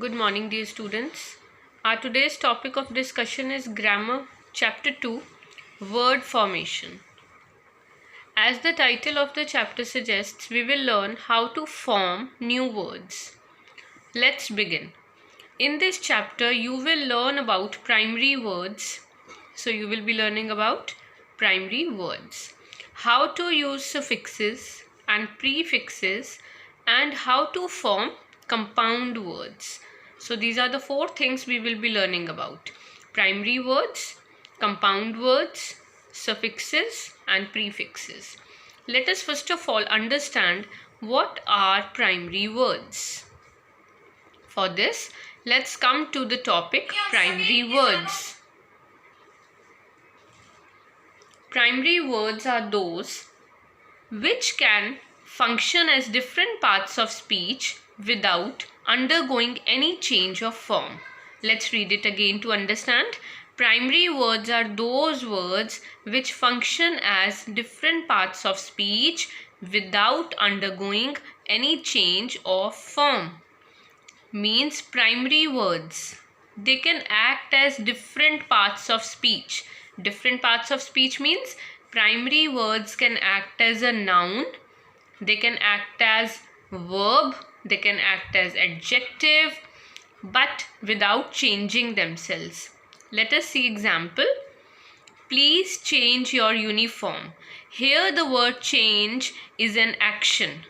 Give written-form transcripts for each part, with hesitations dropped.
Good morning, dear students. Our today's topic of discussion is Grammar, Chapter 2, Word Formation. As the title of the chapter suggests, we will learn how to form new words. Let's begin. In this chapter, you will learn about primary words. So, you will be learning about primary words, how to use suffixes and prefixes, and how to form compound words. So these are the four things we will be learning about: primary words, compound words, suffixes and prefixes. Let us first of all understand what are primary words. For this, let's come to the topic primary words. Primary words are those which can function as different parts of speech without undergoing any change of form. Let's read it again to understand. Primary words are those words which function as different parts of speech without undergoing any change of form. Means primary words, they can act as different parts of speech. Different parts of speech means primary words can act as a noun, they can act as verb, they can act as adjective, but without changing themselves. Let us see example. Please change your uniform. Here the word change is an action.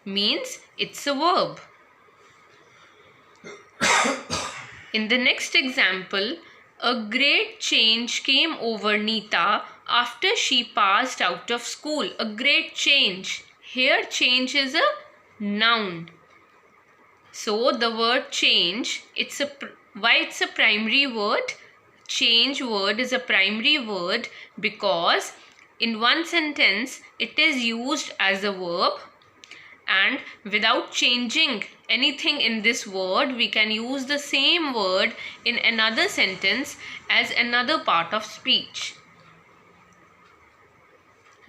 Means it's a verb. In the next example, a great change came over Neeta after she passed out of school. A great change. Here change is a noun. So the word change, why it's a primary word? Change word is a primary word because in one sentence it is used as a verb, and without changing anything in this word, we can use the same word in another sentence as another part of speech.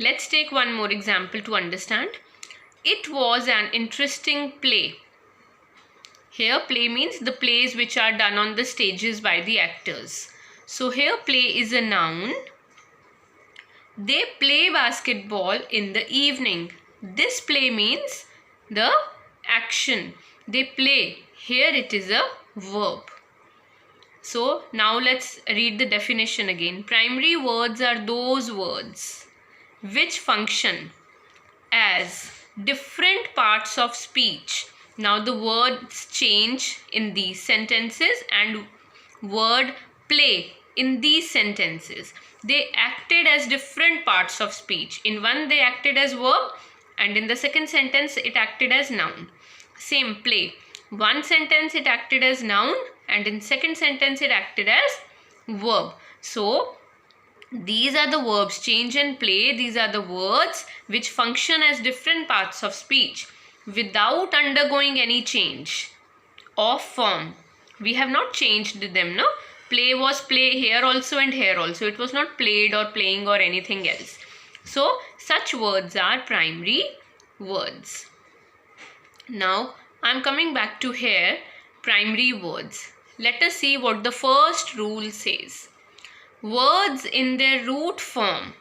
Let's take one more example to understand. It was an interesting play. Here play means the plays which are done on the stages by the actors. So here play is a noun. They play basketball in the evening. This play means the action. They play. Here it is a verb. So now let's read the definition again. Primary words are those words which function as different parts of speech. Now the words change in these sentences and word play in these sentences. They acted as different parts of speech. In one they acted as verb, and in the second sentence it acted as noun. Same play. One sentence it acted as noun, and in second sentence it acted as verb. So these are the verbs change and play. These are the words which function as different parts of speech without undergoing any change of form. We have not changed them, no? Play was play here also and here also. It was not played or playing or anything else. So such words are primary words. Now I am coming back to here, primary words. Let us see what the first rule says. Words in their root form.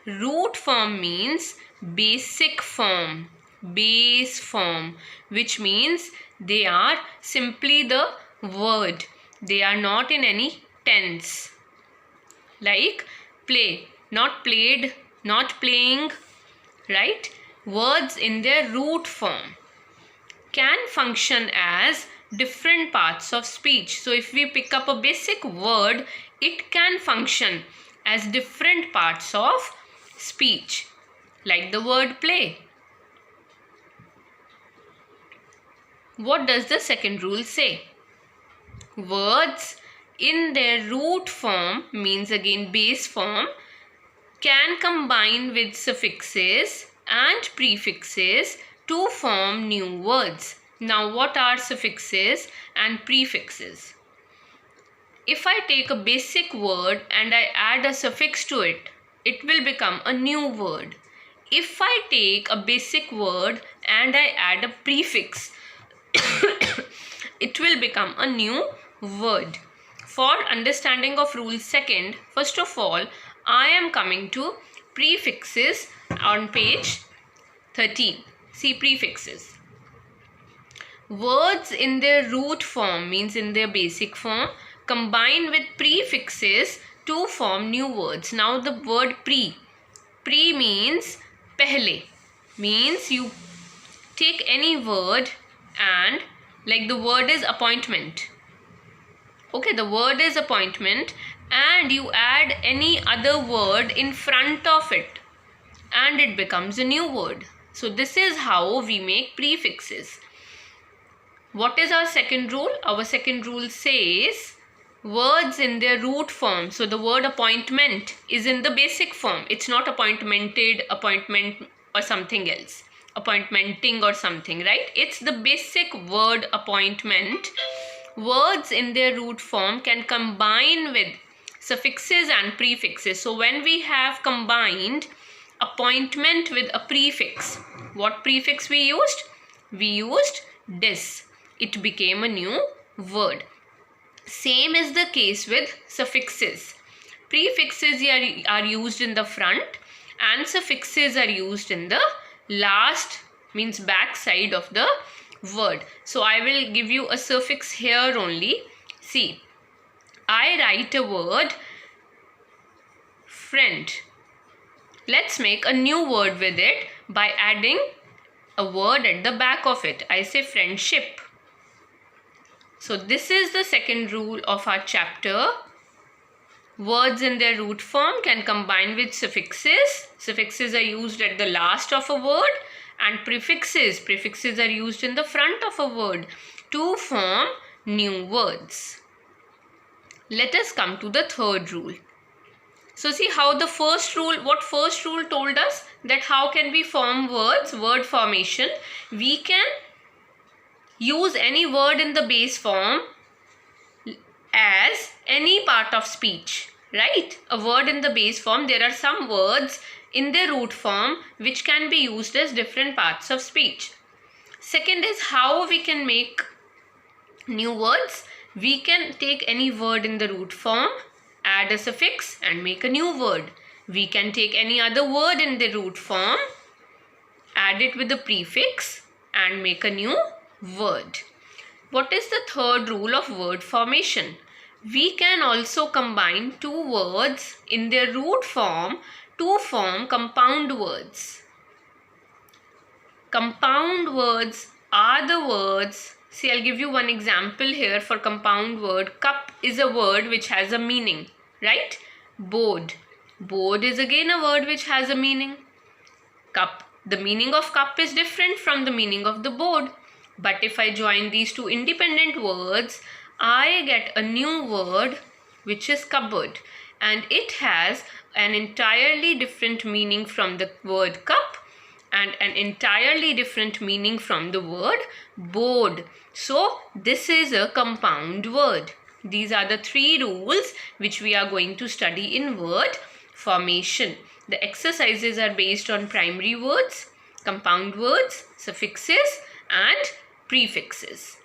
Root form means basic form, base form, which means they are simply the word. They are not in any tense. Like play, not played, not playing, right? Words in their root form can function as different parts of speech. So if we pick up a basic word, it can function as different parts of speech, like the word play. What does the second rule say? Words in their root form, means again base form, can combine with suffixes and prefixes to form new words. Now what are suffixes and prefixes? If I take a basic word and I add a suffix to it, it will become a new word. If I take a basic word and I add a prefix, it will become a new word. For understanding of rule second, first of all, I am coming to prefixes on page 13. See prefixes. Words in their root form, means in their basic form, combine with prefixes to form new words. Now the word pre means pehle, means you take any word and, like the word is appointment. Okay, the word is appointment and you add any other word in front of it and it becomes a new word. So this is how we make prefixes. What is our second rule? Our second rule says words in their root form. So the word appointment is in the basic form. It's not appointmented, appointment or something else. Appointmenting or something, right? It's the basic word appointment. Words in their root form can combine with suffixes and prefixes. So when we have combined appointment with a prefix, what prefix we used? We used dis. It became a new word. Same is the case with suffixes. Prefixes are used in the front and suffixes are used in the last, means back side of the word. So I will give you a suffix here only. See, I write a word friend. Let's make a new word with it by adding a word at the back of it. I say friendship. So this is the second rule of our chapter. Words in their root form can combine with suffixes. Suffixes are used at the last of a word, and prefixes are used in the front of a word to form new words. Let us come to the third rule. So see how the first rule, what first rule told us, that how can we form words, word formation. We can use any word in the base form as any part of speech, right? A word in the base form, there are some words in their root form which can be used as different parts of speech. Second is how we can make new words. We can take any word in the root form, add a suffix and make a new word. We can take any other word in the root form, add it with a prefix and make a new word. What is the third rule of word formation? We can also combine two words in their root form to form compound words. Compound words are the words, see I'll give you one example here for compound word. Cup is a word which has a meaning, right? Board. Board is again a word which has a meaning. Cup. The meaning of cup is different from the meaning of the board. But if I join these two independent words, I get a new word which is cupboard, and it has an entirely different meaning from the word cup and an entirely different meaning from the word board. So this is a compound word. These are the three rules which we are going to study in word formation. The exercises are based on primary words, compound words, suffixes and prefixes.